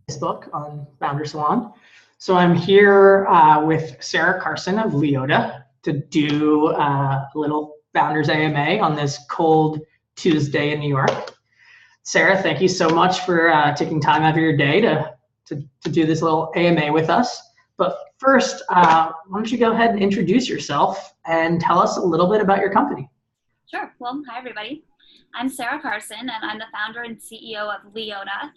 Facebook on Founder Salon. So I'm here with Sarah Carson of Leota to do a little Founders AMA on this cold Tuesday in New York. Sarah, thank you so much for taking time out of your day to do this little AMA with us. But first, why don't you go ahead and introduce yourself and tell us a little bit about your company. Sure. Well, hi, everybody. I'm Sarah Carson, and I'm the founder and CEO of Leota,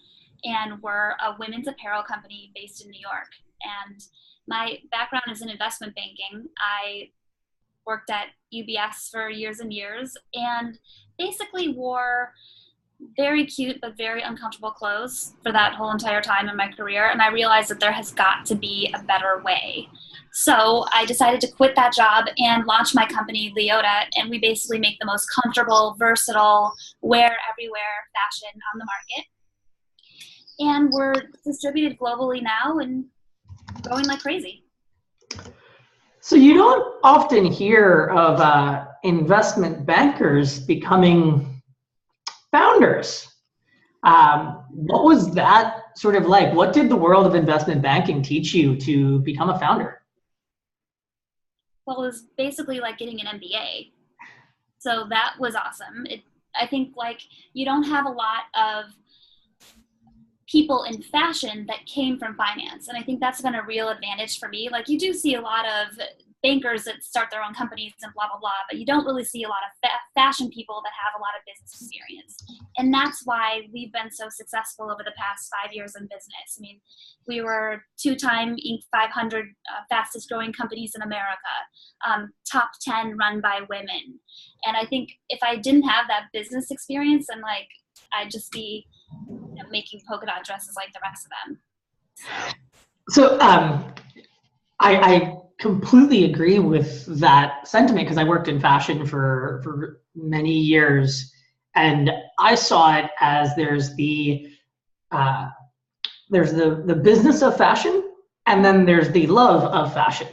and we're a women's apparel company based in New York. And my background is in investment banking. I worked at UBS for years and years, and basically wore very cute but very uncomfortable clothes for that whole entire time in my career, and I realized that there has got to be a better way. So I decided to quit that job and launch my company, Leota, and we basically make the most comfortable, versatile, wear everywhere fashion on the market. And we're distributed globally now and growing like crazy. So you don't often hear of investment bankers becoming founders. What was that sort of like? What did the world of investment banking teach you to become a founder? Well, it was basically like getting an MBA. So that was awesome. I think like you don't have a lot of people in fashion that came from finance. And I think that's been a real advantage for me. Like you do see a lot of bankers that start their own companies and blah, blah, blah, but you don't really see a lot of fashion people that have a lot of business experience. And that's why we've been so successful over the past 5 years in business. I mean, we were 2-time Inc. 500 fastest growing companies in America, top 10 run by women. And I think if I didn't have that business experience, then like I'd just be making polka dot dresses like the rest of them. So I completely agree with that sentiment because I worked in fashion for many years, and I saw it as there's the business of fashion, and then there's the love of fashion.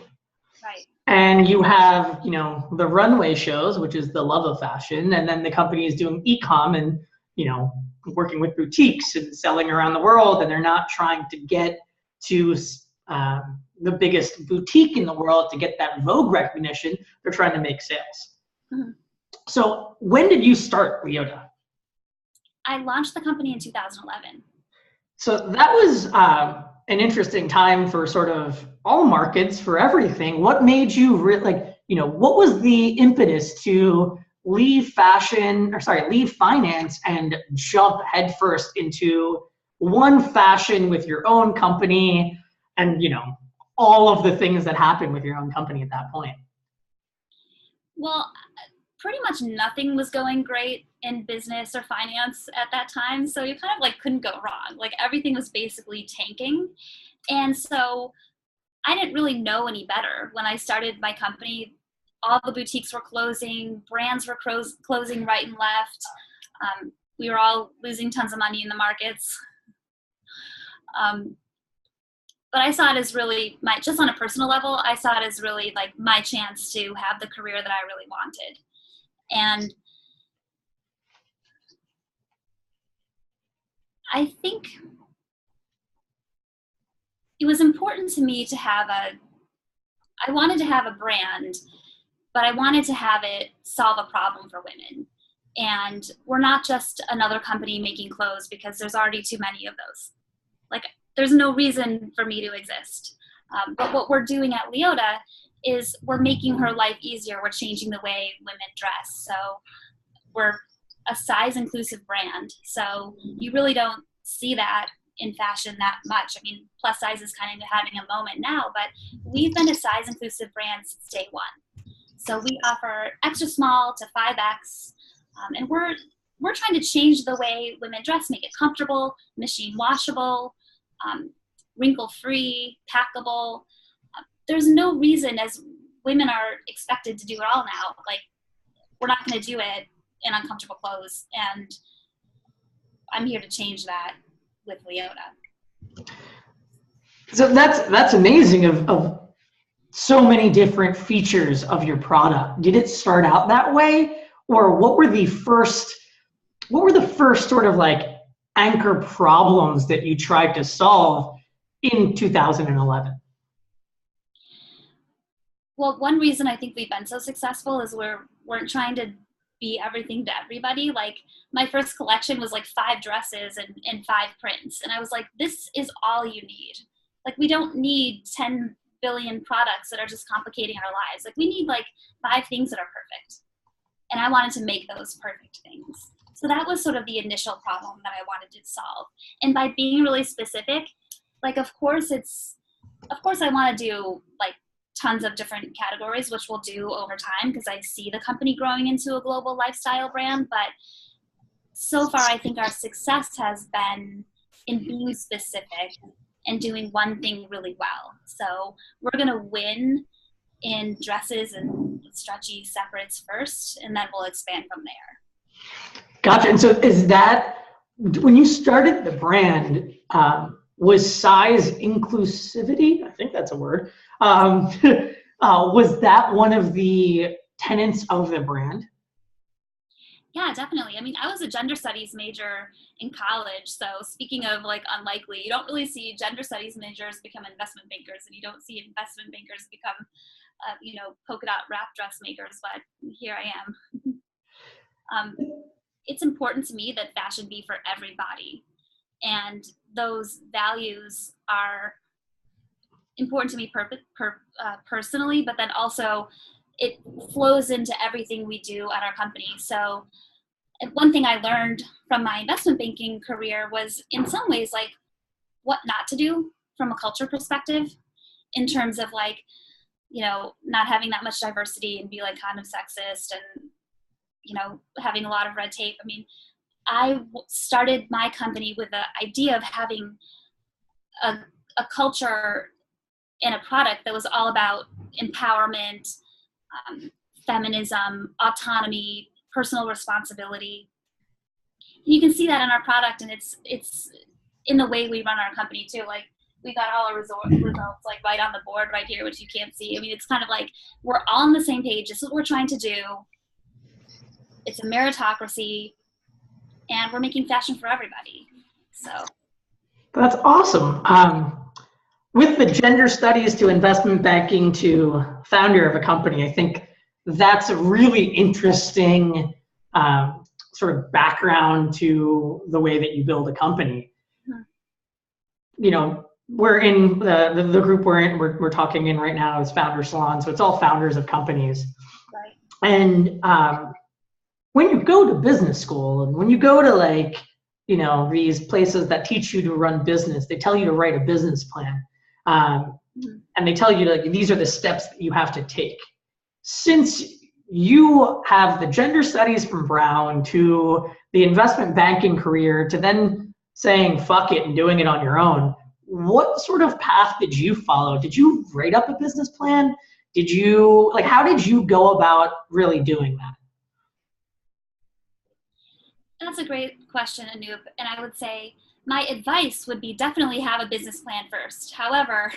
Right. And you have, the runway shows, which is the love of fashion, and then the company is doing e-com and, working with boutiques and selling around the world, and they're not trying to get to the biggest boutique in the world to get that Vogue recognition. They're trying to make sales. Mm-hmm. So when did you start Leota? I launched the company in 2011. So that was an interesting time for sort of all markets, for everything. What made you what was the impetus to leave finance and jump headfirst into one fashion with your own company and, all of the things that happen with your own company at that point? Well, pretty much nothing was going great in business or finance at that time. So you kind of like couldn't go wrong. Like everything was basically tanking. And so I didn't really know any better. When I started my company, all the boutiques were closing, brands were closing right and left. We were all losing tons of money in the markets. But I saw it as really just on a personal level, I saw it as really like my chance to have the career that I really wanted. And I think it was important to me to I wanted to have a brand, but I wanted to have it solve a problem for women. And we're not just another company making clothes because there's already too many of those. Like, there's no reason for me to exist. But what we're doing at Leota is we're making her life easier. We're changing the way women dress. So we're a size-inclusive brand. So you really don't see that in fashion that much. I mean, plus size is kind of having a moment now, but we've been a size-inclusive brand since day one. So we offer extra small to 5X, and we're trying to change the way women dress, make it comfortable, machine washable, wrinkle-free, packable. There's no reason, as women are expected to do it all now, like we're not going to do it in uncomfortable clothes, and I'm here to change that with Leota. So that's amazing of so many different features of your product. Did it start out that way, or what were the first sort of like anchor problems that you tried to solve in 2011? Well, one reason I think we've been so successful is weren't trying to be everything to everybody. Like my first collection was like 5 dresses and 5 prints. And I was like, this is all you need. Like we don't need 10 billion products that are just complicating our lives. Like we need like 5 things that are perfect. And I wanted to make those perfect things. So that was sort of the initial problem that I wanted to solve. And by being really specific, like of course I want to do like tons of different categories, which we'll do over time because I see the company growing into a global lifestyle brand. But so far, I think our success has been in being specific and doing one thing really well. So we're going to win in dresses and stretchy separates first, and then we'll expand from there. Gotcha. And so is that, when you started the brand, was size inclusivity, I think that's a word, was that one of the tenets of the brand? Yeah, definitely. I mean, I was a gender studies major in college. So speaking of like unlikely, you don't really see gender studies majors become investment bankers, and you don't see investment bankers become, polka dot wrap dress makers, but here I am. It's important to me that fashion be for everybody. And those values are important to me personally, but then also it flows into everything we do at our company. So one thing I learned from my investment banking career was in some ways like what not to do from a culture perspective in terms of like, not having that much diversity and be like kind of sexist and, having a lot of red tape. I mean, I started my company with the idea of having a culture and a product that was all about empowerment, feminism, autonomy, personal responsibility. And you can see that in our product, and it's in the way we run our company too. Like we got all our results like right on the board right here, which you can't see. I mean, it's kind of like we're all on the same page. This is what we're trying to do. It's a meritocracy, and we're making fashion for everybody. So that's awesome. With the gender studies to investment banking to founder of a company, I think that's a really interesting sort of background to the way that you build a company. Mm-hmm. We're in the group we're talking in right now is Founder Salon, so it's all founders of companies. Right. And when you go to business school and when you go to these places that teach you to run business, they tell you to write a business plan. And they tell you like these are the steps that you have to take. Since you have the gender studies from Brown to the investment banking career to then saying fuck it and doing it on your own, what sort of path did you follow? Did you write up a business plan? How did you go about really doing that? That's a great question, Anoop. And I would say my advice would be definitely have a business plan first. However,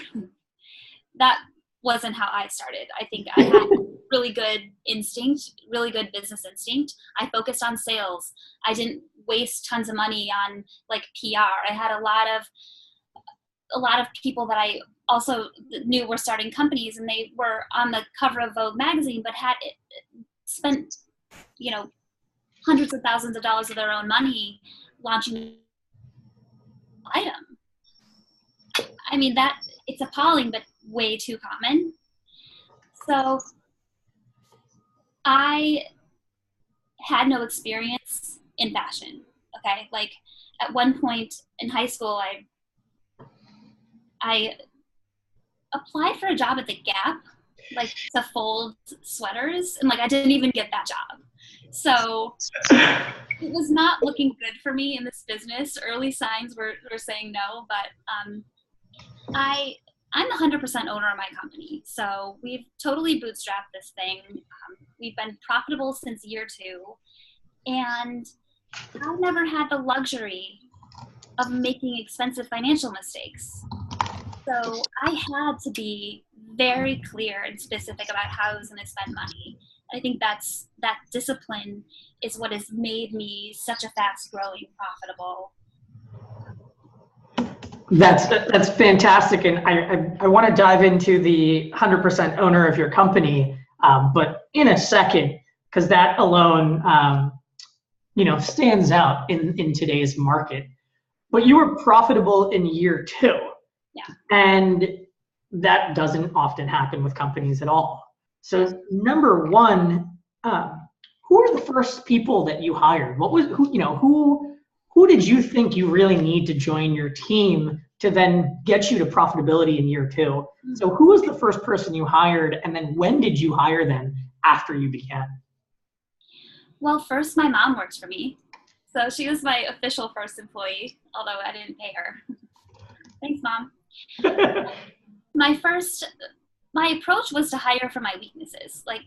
that wasn't how I started. I think I had really good instinct, really good business instinct. I focused on sales. I didn't waste tons of money on like PR. I had a lot of people that I also knew were starting companies, and they were on the cover of Vogue magazine, but had spent, hundreds of thousands of dollars of their own money launching an item. I mean, it's appalling, but way too common. So I had no experience in fashion. Okay. Like at one point in high school, I applied for a job at the Gap, like to fold sweaters. And like, I didn't even get that job. So it was not looking good for me in this business. Early signs were saying no, but I'm the 100% owner of my company. So we've totally bootstrapped this thing. We've been profitable since year 2. And I've never had the luxury of making expensive financial mistakes. So I had to be very clear and specific about how I was going to spend money. I think that discipline is what has made me such a fast-growing, profitable That's fantastic, and I want to dive into the 100% owner of your company, but in a second, because that alone, stands out in today's market. But you were profitable in year 2, Yeah. and that doesn't often happen with companies at all. So number one, who are the first people that you hired? Who did you think you really need to join your team to then get you to profitability in year 2? So who was the first person you hired, and then when did you hire them after you began? Well, first, my mom works for me. So she was my official first employee, although I didn't pay her. Thanks, Mom. My approach was to hire for my weaknesses. Like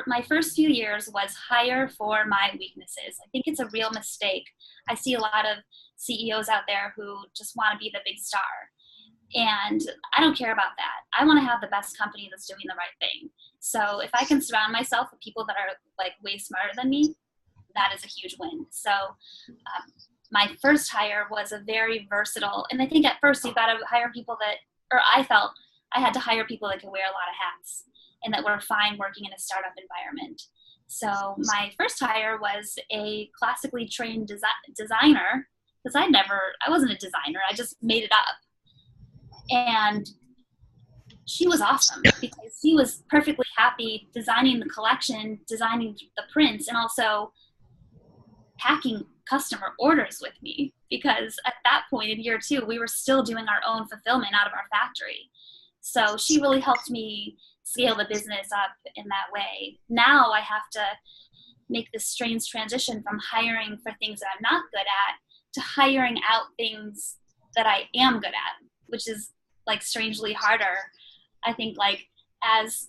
my first few years was hire for my weaknesses. I think it's a real mistake. I see a lot of CEOs out there who just want to be the big star. And I don't care about that. I want to have the best company that's doing the right thing. So if I can surround myself with people that are like way smarter than me, that is a huge win. So my first hire was a very versatile, and I think at first you got to hire people I felt I had to hire people that could wear a lot of hats and that were fine working in a startup environment. So my first hire was a classically trained designer, because I wasn't a designer, I just made it up. And she was awesome because she was perfectly happy designing the collection, designing the prints, and also packing customer orders with me, because at that point in year 2, we were still doing our own fulfillment out of our factory. So she really helped me scale the business up in that way. Now I have to make this strange transition from hiring for things that I'm not good at to hiring out things that I am good at, which is like strangely harder. I think like as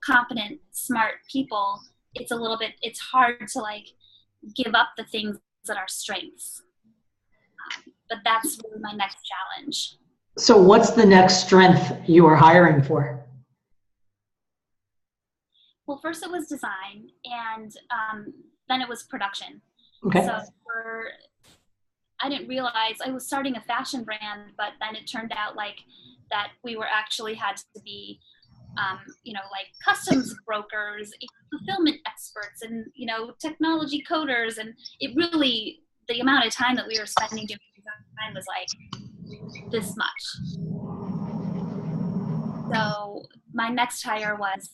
competent, smart people, it's hard to like give up the things that are strengths. But that's really my next challenge. So what's the next strength you are hiring for? Well, first it was design, and then it was production. Okay. So I didn't realize I was starting a fashion brand, but then it turned out like that we were actually had to be, like customs brokers, fulfillment experts, and, technology coders. And it really, the amount of time that we were spending doing design was like this much. So my next hire was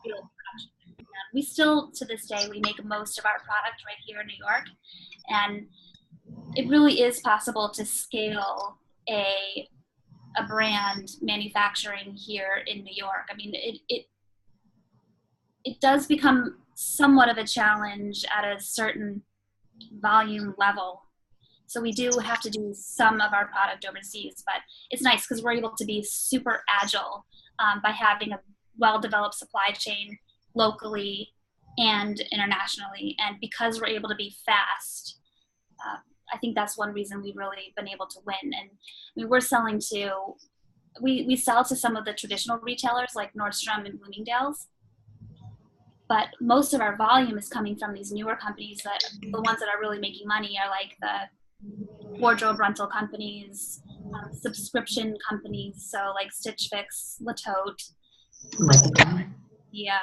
field production. And we still, to this day, we make most of our product right here in New York. And it really is possible to scale a brand manufacturing here in New York. I mean, it does become somewhat of a challenge at a certain volume level. So we do have to do some of our product overseas, but it's nice because we're able to be super agile by having a well-developed supply chain locally and internationally. And because we're able to be fast, I think that's one reason we've really been able to win. And I mean, we're selling to, we sell to some of the traditional retailers like Nordstrom and Bloomingdale's, but most of our volume is coming from these newer companies that the ones that are really making money are like the wardrobe rental companies, subscription companies. So like Stitch Fix, Leota. Yeah,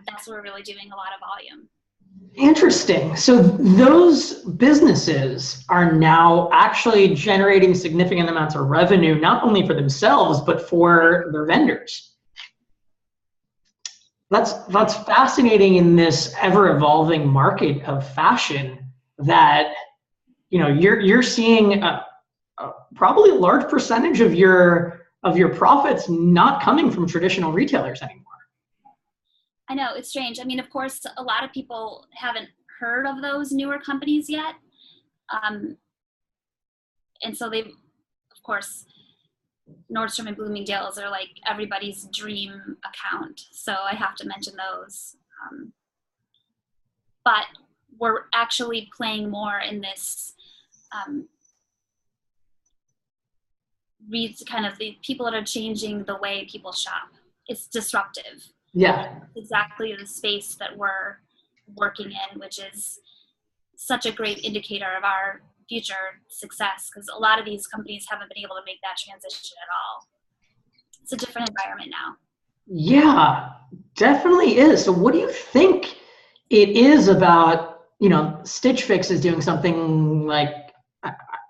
that's where we're really doing a lot of volume. Interesting. So those businesses are now actually generating significant amounts of revenue, not only for themselves, but for their vendors. That's fascinating in this ever-evolving market of fashion that, you're seeing probably a large percentage of your profits not coming from traditional retailers anymore. I know, it's strange. I mean, of course, a lot of people haven't heard of those newer companies yet. And so they've, of course, Nordstrom and Bloomingdale's are like everybody's dream account. So I have to mention those. But we're actually playing more in this reads kind of the people that are changing the way people shop. It's disruptive. Yeah. Exactly the space that we're working in, which is such a great indicator of our future success, because a lot of these companies haven't been able to make that transition at all. It's a different environment now. Yeah, definitely is. So what do you think it is about, Stitch Fix is doing something like,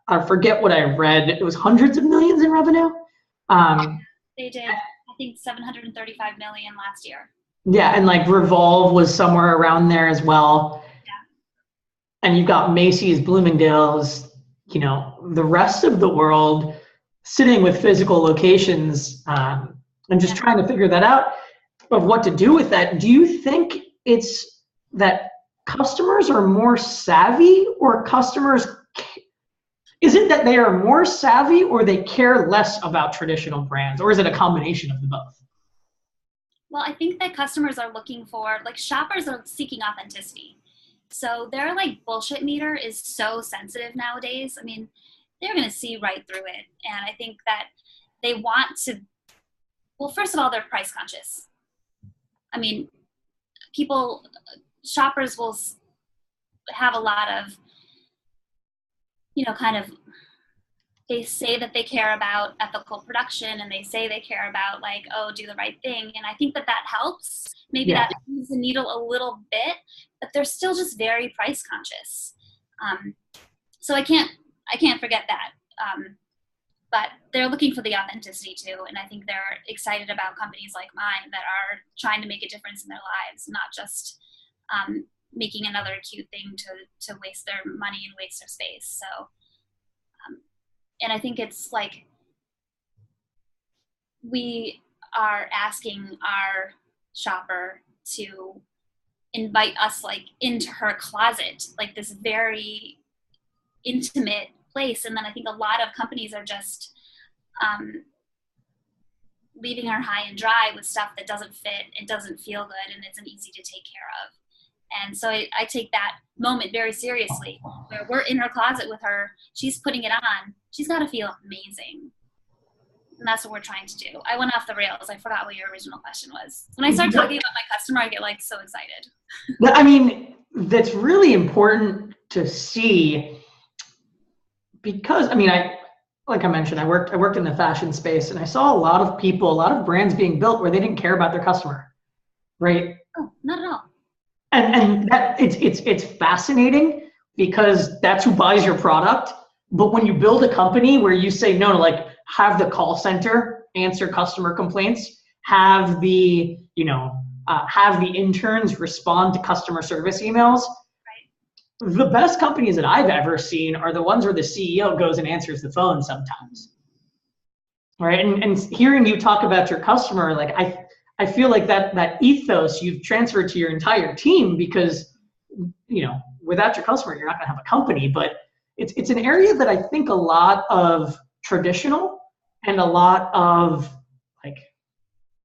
I forget what I read. It was hundreds of millions in revenue. They did, I think, 735 million last year. Yeah, and like Revolve was somewhere around there as well. Yeah. And you've got Macy's, Bloomingdale's, the rest of the world sitting with physical locations, and just trying to figure that out of what to do with that. Do you think it's that customers are more savvy, or is it that they are more savvy or they care less about traditional brands, or is it a combination of the both? Well, I think that customers are looking for, like, shoppers are seeking authenticity. So their like bullshit meter is so sensitive nowadays. I mean, they're going to see right through it. And I think that they want to, well, first of all, they're price conscious. I mean, shoppers will have a lot of, kind of, they say that they care about ethical production, and they say they care about, like, oh, do the right thing. And I think that helps. Maybe that moves the needle a little bit, but they're still just very price conscious. So I can't forget that. But they're looking for the authenticity too. And I think they're excited about companies like mine that are trying to make a difference in their lives, not just making another cute thing to waste their money and waste their space. So, and I think it's like, we are asking our shopper to invite us like into her closet, like this very intimate place. And then I think a lot of companies are just leaving her high and dry with stuff that doesn't fit, it doesn't feel good, and isn't easy to take care of. And so I take that moment very seriously, where we're in her closet with her, she's putting it on, she's got to feel amazing. And that's what we're trying to do. I went off the rails. I forgot what your original question was. When I start talking about my customer, I get like so excited. I mean, that's really important to see, because I mean, like I mentioned, I worked in the fashion space, and I saw a lot of brands being built where they didn't care about their customer, right? Oh, not at all. And that it's fascinating, because that's who buys your product. But when you build a company where you say no, like, have the call center answer customer complaints, have the interns respond to customer service emails. Right. The best companies that I've ever seen are the ones where the CEO goes and answers the phone sometimes. Right. And hearing you talk about your customer, like I feel like that ethos you've transferred to your entire team, because without your customer, you're not going to have a company. But it's an area that I think a lot of traditional and a lot of like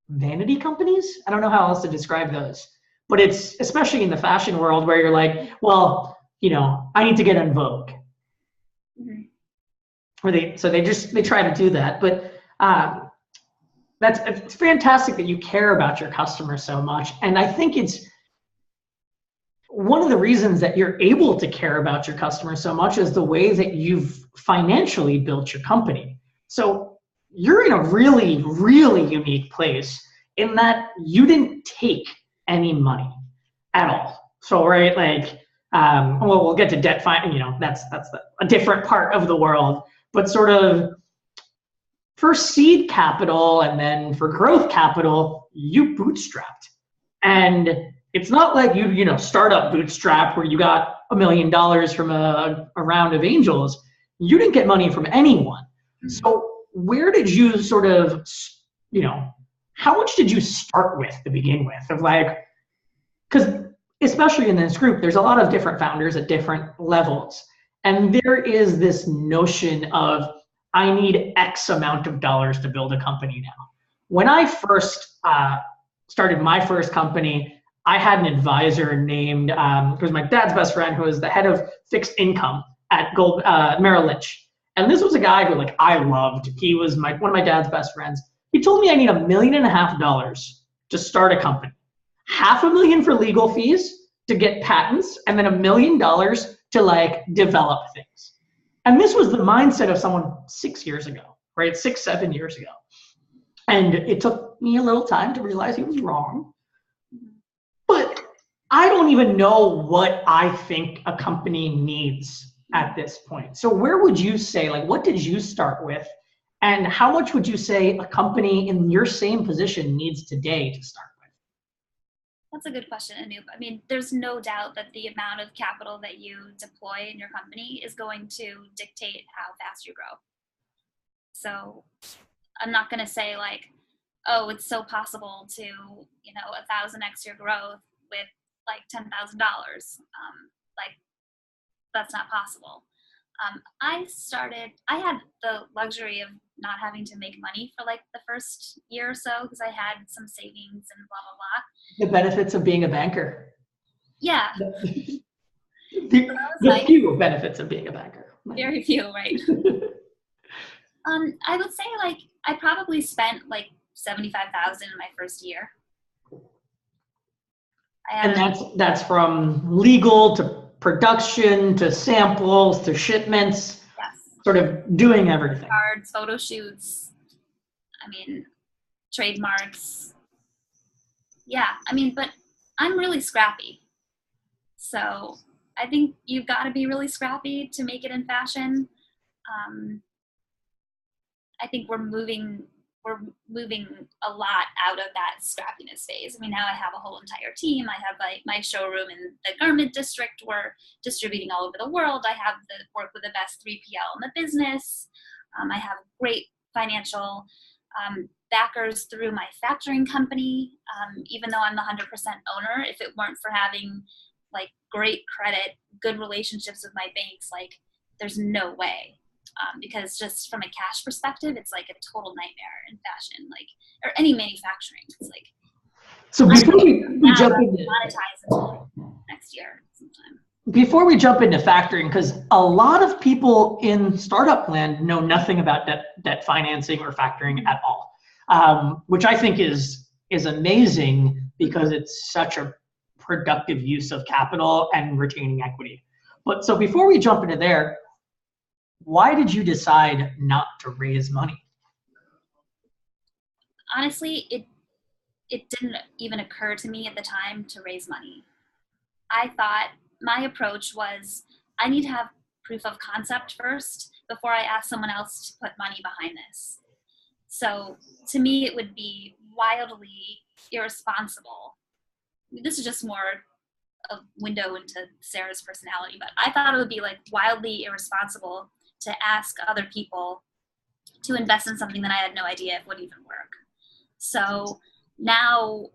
vanity companies, I don't know how else to describe those, but it's especially in the fashion world where you're like, well, I need to get on Vogue. Mm-hmm. Or they try to do that. But it's fantastic that you care about your customer so much. And I think it's one of the reasons that you're able to care about your customer so much is the way that you've financially built your company. So you're in a really, really unique place in that you didn't take any money at all. So, right, like, we'll get to debt that's a different part of the world, but sort of for seed capital and then for growth capital, you bootstrapped. And it's not like you startup bootstrap where you got $1 million from a round of angels. You didn't get money from anyone. Mm-hmm. So where did you sort of, how much did you start with to begin with? Of like, because especially in this group, there's a lot of different founders at different levels. And there is this notion of, I need X amount of dollars to build a company now. When I first started my first company, I had an advisor named, it was my dad's best friend, who was the head of fixed income at Merrill Lynch. And this was a guy who I loved. He was one of my dad's best friends. He told me I need $1.5 million to start a company. $500,000 for legal fees to get patents, and then $1 million to develop things. And this was the mindset of someone 6 years ago, right? 6, 7 years ago. And it took me a little time to realize he was wrong. But I don't even know what I think a company needs at this point. So where would you say, like, what did you start with? And how much would you say a company in your same position needs today to start with? That's a good question, Anoop. I mean, there's no doubt that the amount of capital that you deploy in your company is going to dictate how fast you grow. So I'm not going to say like, oh, it's so possible to, 1,000x your growth with like $10,000. Like, that's not possible. I had the luxury of not having to make money for like the first year or so because I had some savings and blah, blah, blah. The benefits of being a banker. Yeah. The few benefits of being a banker. Very few, right? I would say like I probably spent like $75,000 in my first year. And that's from legal to production to samples to shipments. Yes. Sort of doing everything. Cards, photo shoots. I mean, trademarks. Yeah, I mean, but I'm really scrappy. So I think you've got to be really scrappy to make it in fashion. I think we're moving a lot out of that scrappiness phase. I mean, now I have a whole entire team. I have like my showroom in the garment district. We're distributing all over the world. I have work with the best 3PL in the business. I have great financial backers through my factoring company. Even though I'm the 100% owner, if it weren't for having like great credit, good relationships with my banks, like there's no way. Because just from a cash perspective, it's like a total nightmare in fashion, like, or any manufacturing. It's like, so before we jump into monetize until next year sometime. Before we jump into factoring, because a lot of people in startup land know nothing about debt financing or factoring at all, which I think is amazing because it's such a productive use of capital and retaining equity. But so before we jump into there, why did you decide not to raise money? Honestly, it didn't even occur to me at the time to raise money. I thought my approach was I need to have proof of concept first before I ask someone else to put money behind this. So to me, it would be wildly irresponsible. This is just more a window into Sarah's personality, but I thought it would be like wildly irresponsible to ask other people to invest in something that I had no idea if would even work. So now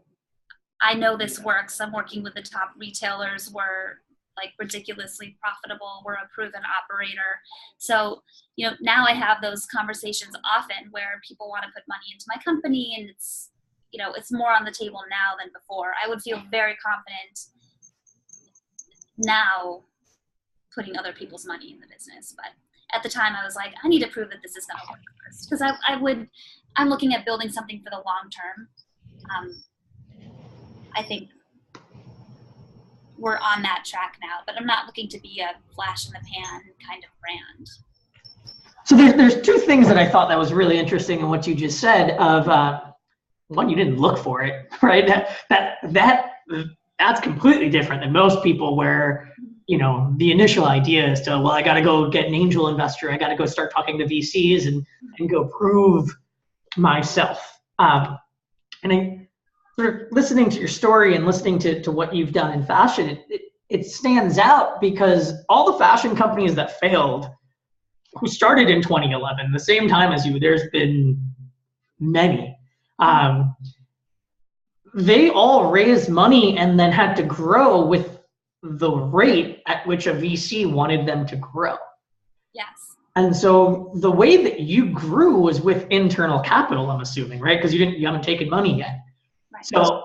I know this works. I'm working with the top retailers. We're like ridiculously profitable. We're a proven operator. So, now I have those conversations often where people want to put money into my company, and it's more on the table now than before. I would feel very confident now putting other people's money in the business, but at the time I was like, I need to prove that this is going to work first, because I'm looking at building something for the long term. I think we're on that track now, but I'm not looking to be a flash in the pan kind of brand. So there's two things that I thought that was really interesting in what you just said. Of one, you didn't look for it, right? That's completely different than most people, where the initial idea is to, well, I got to go get an angel investor. I got to go start talking to VCs and go prove myself. And I sort of listening to your story and listening to what you've done in fashion, it stands out because all the fashion companies that failed, who started in 2011, the same time as you, there's been many. They all raised money and then had to grow with the rate at which a VC wanted them to grow. Yes. And so the way that you grew was with internal capital, I'm assuming, right? Because you haven't taken money yet. Right. So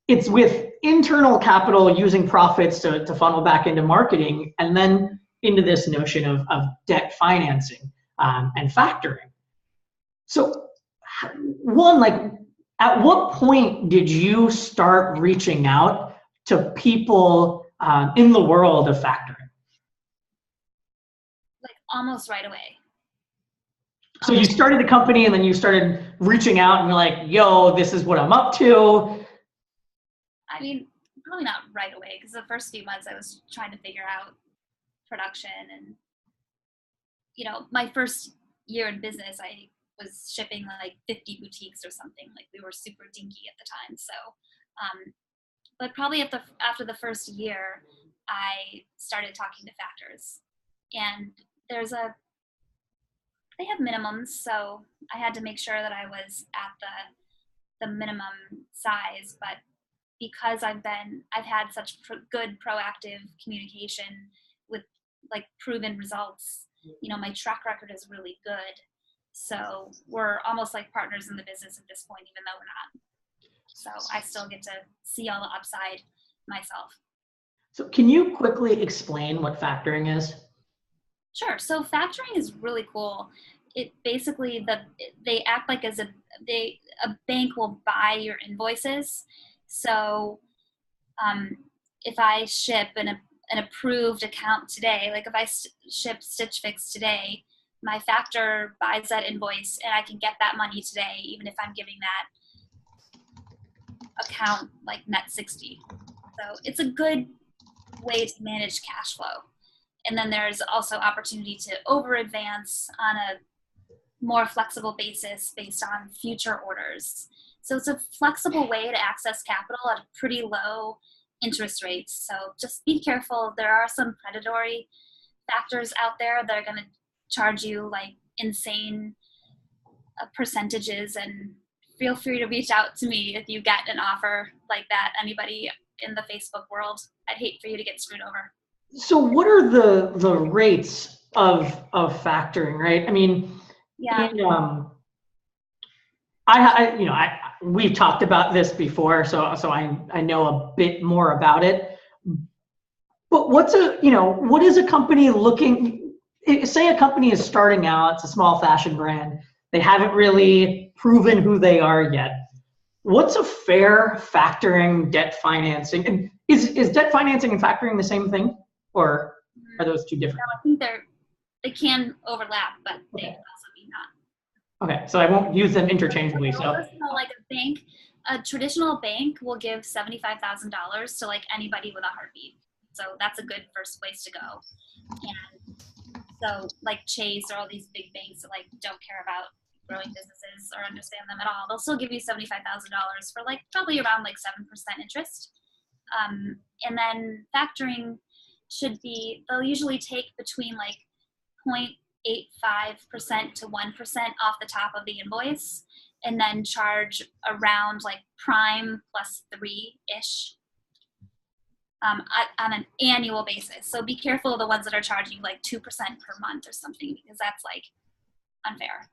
it's with internal capital, using profits to funnel back into marketing, and then into this notion of debt financing and factoring. So one, like, at what point did you start reaching out to people in the world of factoring? Like almost right away. So you started the company and then you started reaching out and you're like, yo, this is what I'm up to. I mean, probably not right away, because the first few months I was trying to figure out production, and my first year in business, I was shipping like 50 boutiques or something. Like, we were super dinky at the time. So, but probably after the first year, I started talking to factors, and they have minimums, so I had to make sure that I was at the minimum size. But because I've had such good proactive communication with like proven results, my track record is really good. So we're almost like partners in the business at this point, even though we're not. So I still get to see all the upside myself. So can you quickly explain what factoring is? Sure. So factoring is really cool. It basically, they act like a bank will buy your invoices. So if I ship an approved account today, like if I ship Stitch Fix today, my factor buys that invoice and I can get that money today, even if I'm giving that account like net 60. So it's a good way to manage cash flow. And then there's also opportunity to over advance on a more flexible basis based on future orders. So it's a flexible way to access capital at a pretty low interest rates. So just be careful. There are some predatory factors out there that are going to charge you like insane percentages, and feel free to reach out to me if you get an offer like that. Anybody in the Facebook world, I'd hate for you to get screwed over. So what are the rates of factoring, right? I mean, yeah. We've talked about this before, so I know a bit more about it. But what is a company looking? Say a company is starting out; it's a small fashion brand. They haven't really proven who they are yet. What's a fair factoring debt financing? And is debt financing and factoring the same thing, or are those two different? No, I think they can overlap, but they also be not. Okay, so I won't use them interchangeably. So like a traditional bank will give $75,000 to like anybody with a heartbeat. So that's a good first place to go. And so like Chase or all these big banks that like don't care about growing businesses or understand them at all, they'll still give you $75,000 for like probably around like 7% interest. And then factoring they'll usually take between like 0.85% to 1% off the top of the invoice, and then charge around like prime plus 3-ish on an annual basis. So be careful of the ones that are charging like 2% per month or something, because that's like unfair.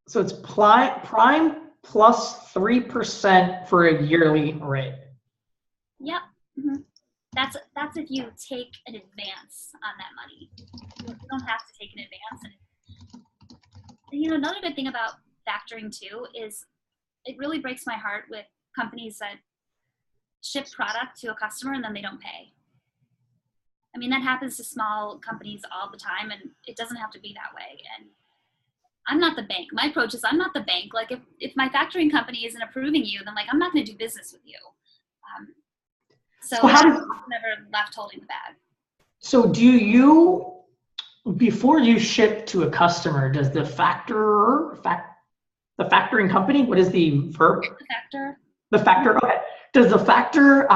So it's prime plus 3% for a yearly rate. Yep. Mm-hmm. That's if you take an advance on that money. You don't have to take an advance. And another good thing about factoring too is it really breaks my heart with companies that ship product to a customer and then they don't pay. I mean, that happens to small companies all the time, and it doesn't have to be that way. And I'm not the bank. My approach is I'm not the bank. Like if my factoring company isn't approving you, then like I'm not going to do business with you. So I'm never left holding the bag. So do you, before you ship to a customer, does the factoring company, what is the verb? The factor. The factor, okay. Does the factor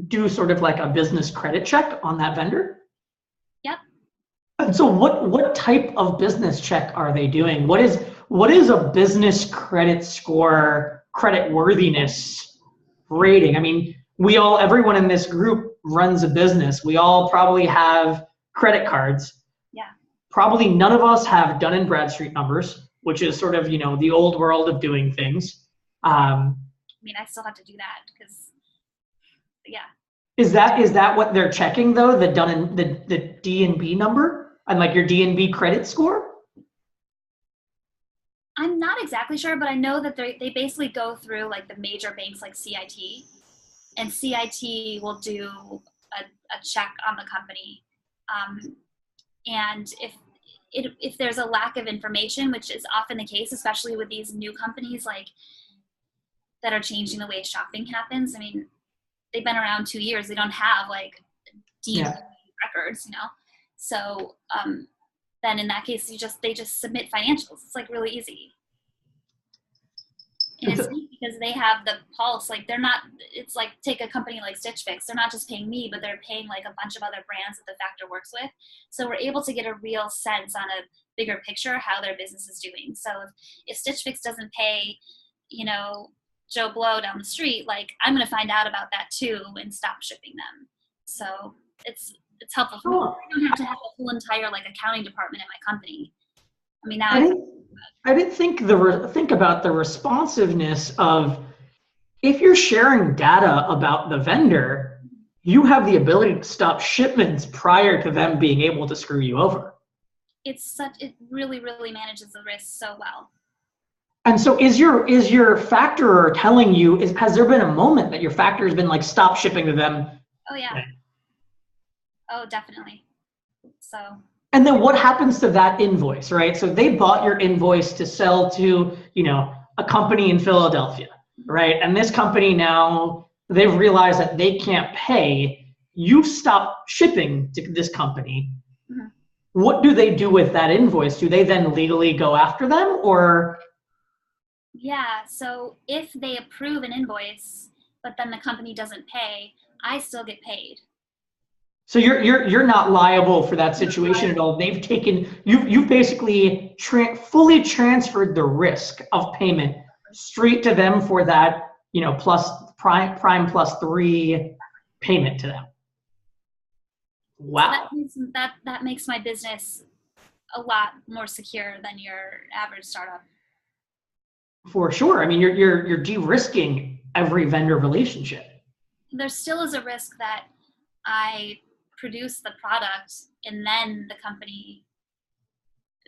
do sort of like a business credit check on that vendor? Yep. And so what type of business check are they doing? What is a business credit score, credit worthiness rating? I mean, everyone in this group runs a business. We all probably have credit cards. Yeah. Probably none of us have Dun & Bradstreet numbers, which is sort of, the old world of doing things. I mean, I still have to do that because, yeah. Is that what they're checking though? The D&B number and like your D&B credit score? I'm not exactly sure, but I know that they basically go through like the major banks like CIT, and CIT will do a check on the company. And if there's a lack of information, which is often the case, especially with these new companies like that are changing the way shopping happens. I mean, they've been around 2 years. They don't have like deep records, So then in that case, they just submit financials. It's like really easy. And it's neat because they have the pulse. Like it's like take a company like Stitch Fix. They're not just paying me, but they're paying like a bunch of other brands that the Factor works with. So we're able to get a real sense on a bigger picture how their business is doing. So if Stitch Fix doesn't pay, Joe Blow down the street, like I'm going to find out about that too and stop shipping them. So it's helpful for me. I don't have to have a whole entire like accounting department in my company. I mean, now I didn't think about the responsiveness of, if you're sharing data about the vendor, you have the ability to stop shipments prior to them being able to screw you over. It really, really manages the risk so well. And so is your factorer telling you, has there been a moment that your factor has been like, stop shipping to them? Oh yeah. Oh, definitely. So. And then what happens to that invoice, right? So they bought your invoice to sell to, a company in Philadelphia, right? And this company now, they've realized that they can't pay. You've stopped shipping to this company. Mm-hmm. What do they do with that invoice? Do they then legally go after them, or? Yeah, so if they approve an invoice, but then the company doesn't pay, I still get paid. So you're not liable for that situation at all. They've taken, you've basically fully transferred the risk of payment straight to them for that, plus prime +3 payment to them. Wow. So that makes my business a lot more secure than your average startup. For sure. I mean, you're de-risking every vendor relationship. There still is a risk that I produce the product and then the company,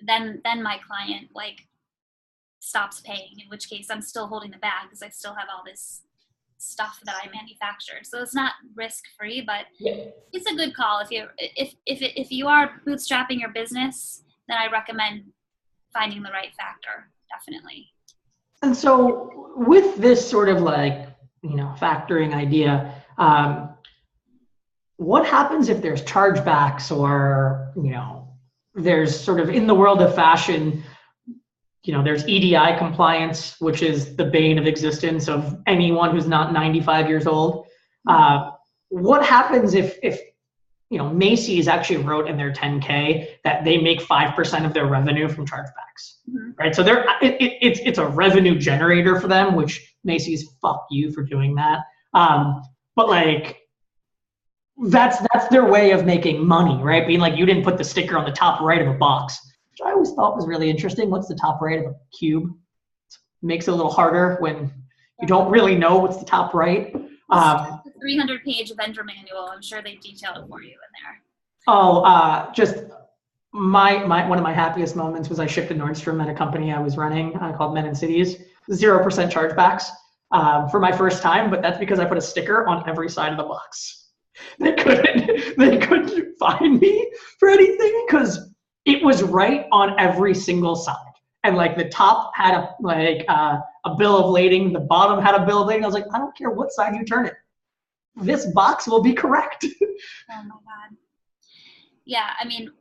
then my client like stops paying, in which case I'm still holding the bag because I still have all this stuff that I manufactured. So it's not risk free, but it's a good call. If you are bootstrapping your business, then I recommend finding the right factor, definitely. And so with this sort of like, factoring idea, what happens if there's chargebacks, or, there's sort of, in the world of fashion, there's EDI compliance, which is the bane of existence of anyone who's not 95 years old. What happens if Macy's actually wrote in their 10K that they make 5% of their revenue from chargebacks, right? So it's a revenue generator for them, which Macy's, fuck you for doing that. But like, that's their way of making money, right? Being like, you didn't put the sticker on the top right of a box, which I always thought was really interesting. What's the top right of a cube? It makes it a little harder when you don't really know what's the top right. The 300-page vendor manual. I'm sure they detailed it for you in there. Oh, just one of my happiest moments was I shipped to Nordstrom at a company I was running called Men in Cities. 0% chargebacks for my first time, but that's because I put a sticker on every side of the box. They couldn't find me for anything because it was right on every single side. And like the top had a bill of lading, the bottom had a bill of lading. I was like, I don't care what side you turn it, this box will be correct. Oh my God. Yeah, I mean,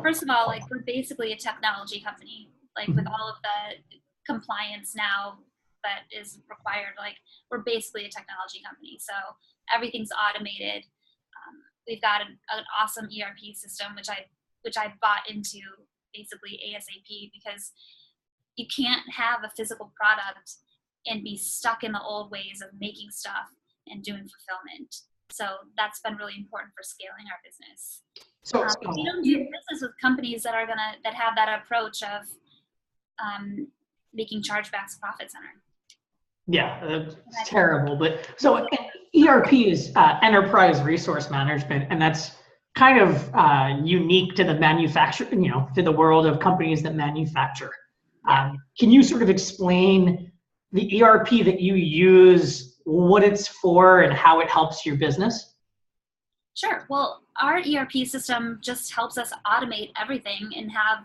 first of all, like, we're basically a technology company, like with all of the compliance now that is required, like we're basically a technology company. So everything's automated. We've got an awesome ERP system, which I bought into basically ASAP, because you can't have a physical product and be stuck in the old ways of making stuff and doing fulfillment. So that's been really important for scaling our business. So we don't do business with companies that have that approach of making chargebacks profit center. Yeah, that's terrible. But so ERP is enterprise resource management, and that's kind of unique to the to the world of companies that manufacture. Can you sort of explain the ERP that you use, what it's for, and how it helps your business? Sure. Well, our ERP system just helps us automate everything and have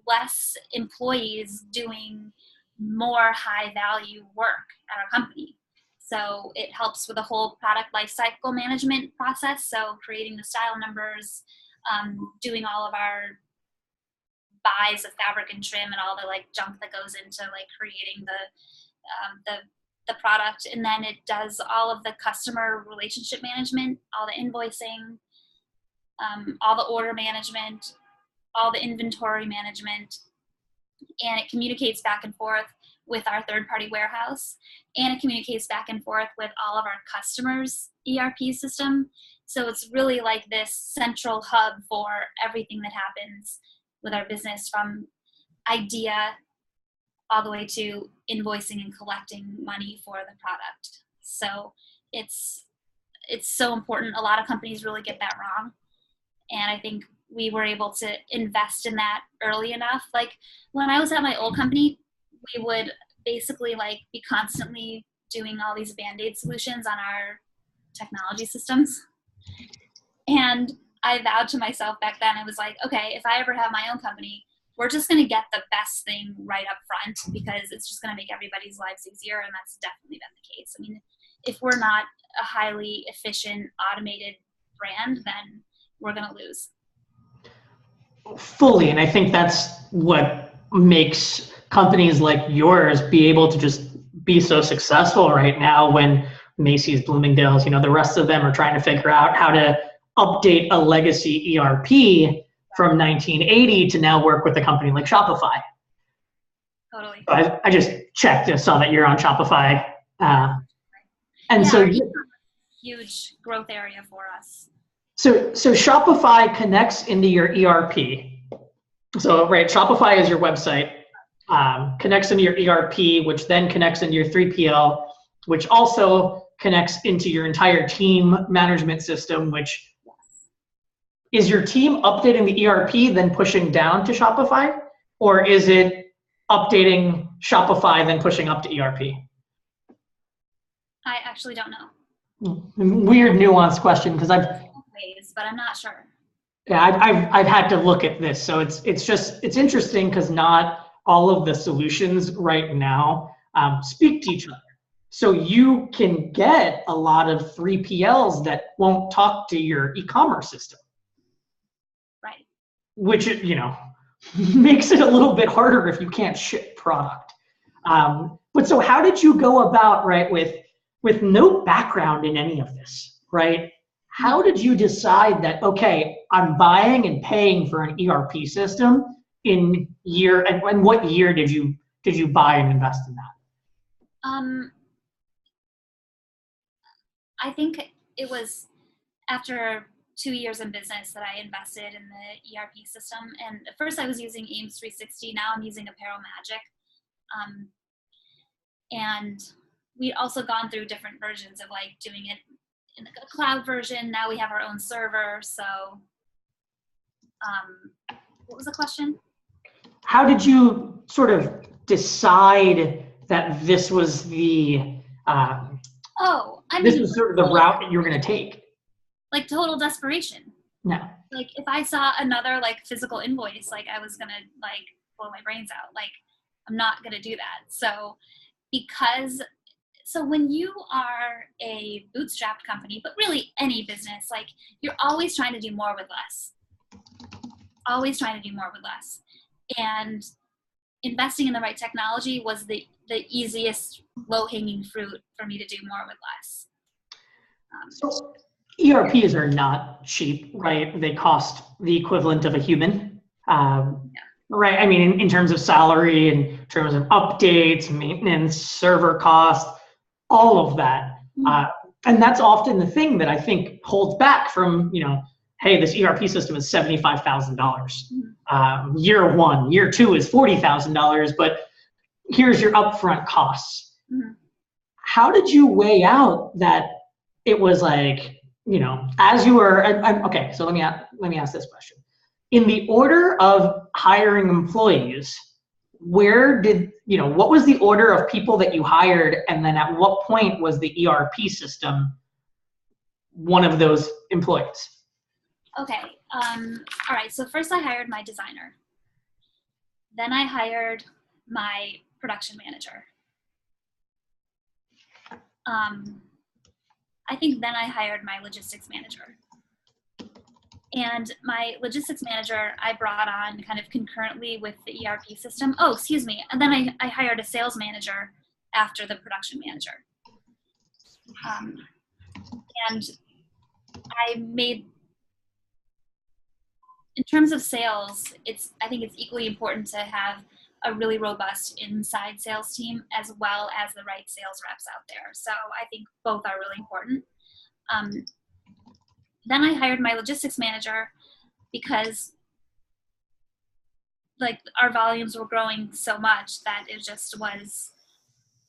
less employees doing more high value work at our company. So it helps with the whole product lifecycle management process. So creating the style numbers, doing all of our buys of fabric and trim and all the like junk that goes into like creating the product, and then it does all of the customer relationship management, all the invoicing, all the order management, all the inventory management, and it communicates back and forth with our third-party warehouse, and it communicates back and forth with all of our customers' ERP system. So it's really like this central hub for everything that happens with our business, from idea all the way to invoicing and collecting money for the product. So it's so important. A lot of companies really get that wrong. And I think we were able to invest in that early enough. Like when I was at my old company, we would basically like be constantly doing all these Band-Aid solutions on our technology systems. And I vowed to myself back then, I was like, okay, if I ever have my own company, we're just going to get the best thing right up front, because it's just going to make everybody's lives easier. And that's definitely been the case. I mean, if we're not a highly efficient, automated brand, then we're going to lose. Fully. And I think that's what makes companies like yours be able to just be so successful right now, when Macy's, Bloomingdale's, the rest of them are trying to figure out how to update a legacy ERP from 1980 to now work with a company like Shopify. Totally. I just checked and saw that you're on Shopify. So huge growth area for us. So Shopify connects into your ERP. So right, Shopify is your website, connects into your ERP, which then connects into your 3PL, which also connects into your entire team management system, which is your team updating the ERP, then pushing down to Shopify? Or is it updating Shopify, then pushing up to ERP? I actually don't know. Weird nuanced question, because but I'm not sure. Yeah, I've had to look at this. So it's interesting, because not all of the solutions right now speak to each other. So you can get a lot of 3PLs that won't talk to your e-commerce system. Right. Which, makes it a little bit harder if you can't ship product. But so how did you go about, right, with no background in any of this, right? How did you decide that, okay, I'm buying and paying for an ERP system and what year did you buy and invest in that? I think it was after 2 years in business that I invested in the ERP system. And at first I was using Ames 360. Now I'm using Apparel Magic. And we'd also gone through different versions of like doing it in a cloud version. Now we have our own server. So what was the question? How did you sort of decide that this was the this was sort of the route that you were going to take? Like total desperation. No. Like if I saw another like physical invoice, like I was going to like blow my brains out. Like I'm not going to do that. So when you are a bootstrapped company, but really any business, like you're always trying to do more with less. Always trying to do more with less. And investing in the right technology was the easiest low-hanging fruit for me to do more with less. So ERPs are not cheap, right? They cost the equivalent of a human. Right. I mean, in terms of salary, in terms of updates, maintenance, server costs, all of that. And that's often the thing that I think holds back from, hey, this ERP system is $75,000. Year one, year two is $40,000, but here's your upfront costs. How did you weigh out that it was like, as you were, okay, so let me ask this question. In the order of hiring employees, what was the order of people that you hired, and then at what point was the ERP system one of those employees? Okay. All right. So first I hired my designer. Then I hired my production manager. I think then I hired my logistics manager. And my logistics manager, I brought on kind of concurrently with the ERP system. Oh, excuse me. And then I hired a sales manager after the production manager. And I made, in terms of sales, I think it's equally important to have a really robust inside sales team as well as the right sales reps out there. So I think both are really important. Then I hired my logistics manager because like our volumes were growing so much that it just was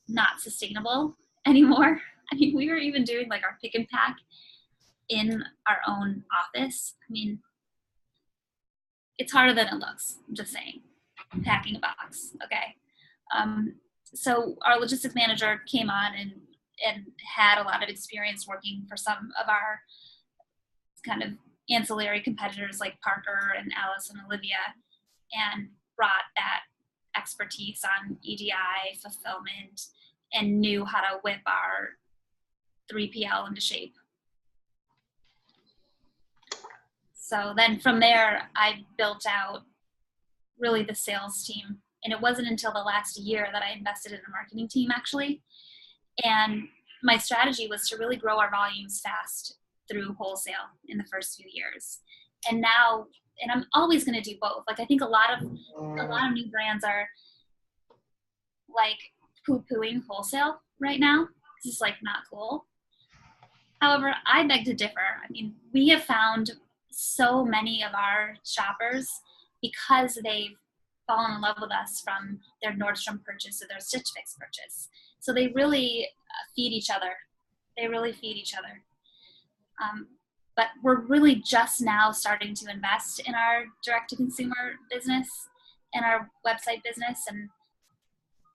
not sustainable anymore. I mean, we were even doing like our pick and pack in our own office. I mean, it's harder than it looks, I'm just saying, packing a box, okay? So our logistics manager came on and had a lot of experience working for some of our kind of ancillary competitors like Parker and Alice and Olivia, and brought that expertise on EDI, fulfillment, and knew how to whip our 3PL into shape. So then from there, I built out really the sales team. And it wasn't until the last year that I invested in a marketing team, actually. And my strategy was to really grow our volumes fast through wholesale in the first few years. And now, and I'm always going to do both. Like, I think a lot of new brands are like poo-pooing wholesale right now. It's just like not cool. However, I beg to differ. I mean, we have found so many of our shoppers, because they've fallen in love with us from their Nordstrom purchase or their Stitch Fix purchase. So they really feed each other. They really feed each other. But we're really just now starting to invest in our direct-to-consumer business and our website business. And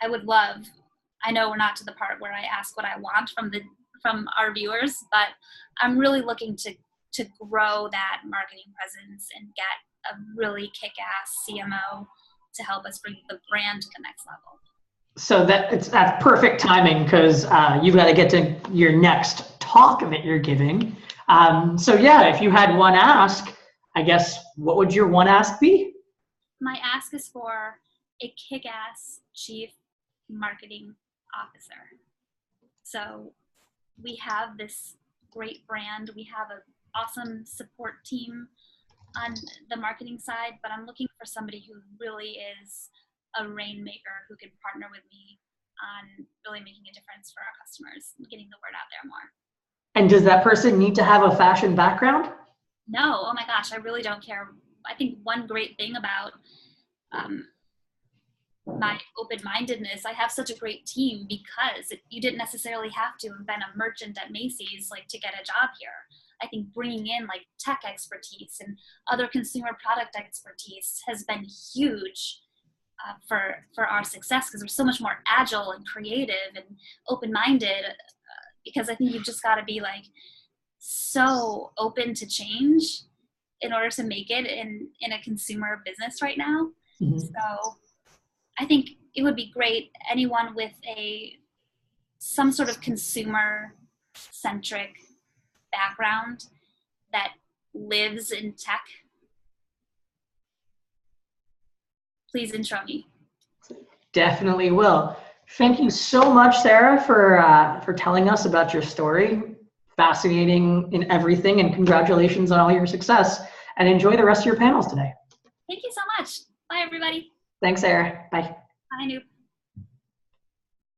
I would love, I know we're not to the part where I ask what I want from our viewers, but I'm really looking to grow that marketing presence and get a really kick-ass CMO to help us bring the brand to the next level. So that's perfect timing, because you've got to get to your next talk that you're giving. So yeah, if you had one ask, I guess, what would your one ask be? My ask is for a kick-ass chief marketing officer. So we have this great brand. We have an awesome support team on the marketing side, but I'm looking for somebody who really is a rainmaker, who can partner with me on really making a difference for our customers and getting the word out there more. And does that person need to have a fashion background? No, oh my gosh, I really don't care. I think one great thing about my open-mindedness, I have such a great team, because you didn't necessarily have to have been a merchant at Macy's like to get a job here. I think bringing in like tech expertise and other consumer product expertise has been huge for our success, because we're so much more agile and creative and open-minded, because I think you've just got to be like so open to change in order to make it in a consumer business right now. Mm-hmm. So I think it would be great, anyone with some sort of consumer centric background that lives in tech. Please intro me. Definitely will. Thank you so much, Sarah, for telling us about your story. Fascinating in everything, and congratulations on all your success. And enjoy the rest of your panels today. Thank you so much. Bye, everybody. Thanks, Sarah. Bye. Bye, Noob.